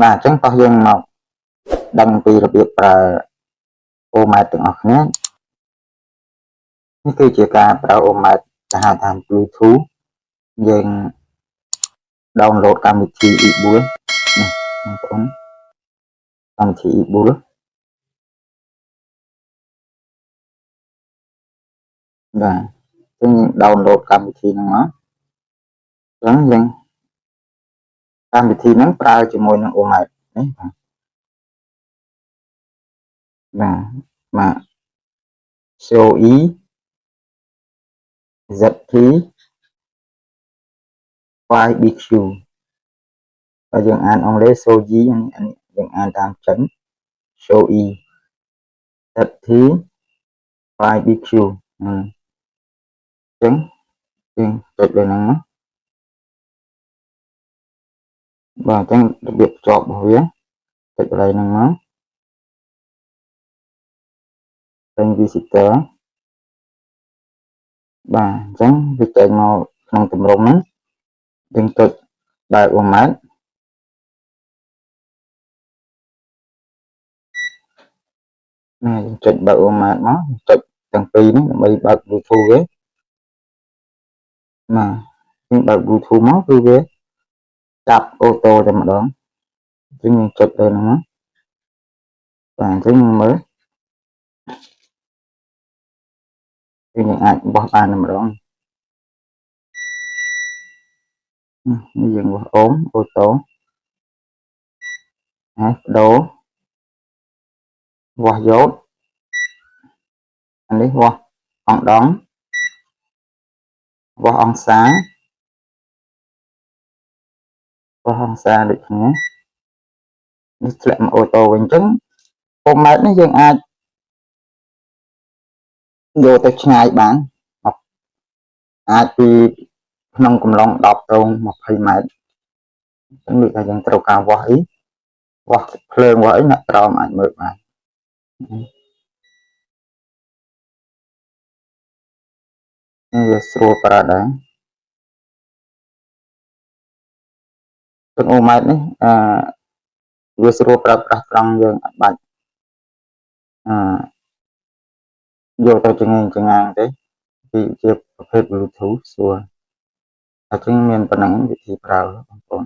បាទអញ្ចឹងតោះយើងមកដឹងពីរបៀបប្រើអូម៉ែតទាំងអស់គ្នានេះគឺជាការប្រើអូម៉ែតដែលហៅថា Bluetooth យើង download កម្មវិធី e-book នេះបងប្អូនកម្មវិធី e-book បាទអញ្ចឹងយើង download កម្មវិធីហ្នឹងមកអញ្ចឹងយើងកម្មវិធីហ្នឹងប្រើជាមួយនឹងអូម៉ែតនេះបាទ SOE ZT YBQ ហើយយើងអានអង់គ្លេស SOE យើងអានតាមចិន SOE ZT YBQ អញ្ចឹងយើងចុចលើហ្នឹងមកបាទអញ្ចឹងរបៀបភ្ជាប់របស់វាចុចកន្លែងហ្នឹងមកពេញ visitor បាទអញ្ចឹងវាចេញមកក្នុងទម្រង់ហ្នឹងយើងចុចបើក format ណាយើងចុចបើក format មកចុចទាំងពីរហ្នឹងដើម្បីបើក Bluetooth វាបាទយើងបើក Bluetooth មកគឺវាចាប់អូតូតែម្ដងអញ្ចឹងយើងចុចលើហ្នឹងមកបាទអញ្ចឹងមើលយើងអាចបោះបានតែម្ដងនេះយើងបោះអូតូហើយបដូរបោះយ៉ូតអានេះបោះអង្គដង់បោះអង្សាដូចគ្នានេះធ្លាក់មកអូតូវិញអញ្ចឹងហ្វូម៉ែតនេះយើងអាចយកទៅឆ្ងាយបានអាចពីក្នុងកំឡុង10ទៅ20ម៉ែត្រអញ្ចឹងដូចថាយើងត្រូវការវាស់អីវាស់ភ្លើងវាស់អីអ្នកក្រោមអាចមើលបានវាស្រួលប្រើដែរទឹកអូម៉ែតនេះវាស្រួលប្រើប្រាស់ត្រង់យើងអាចបាច់យកទៅចងាងទេជាប្រភេទ Bluetooth ស្រួលអញ្ចឹងមានប៉ុណ្ណឹងវិធីប្រើបងប្អូន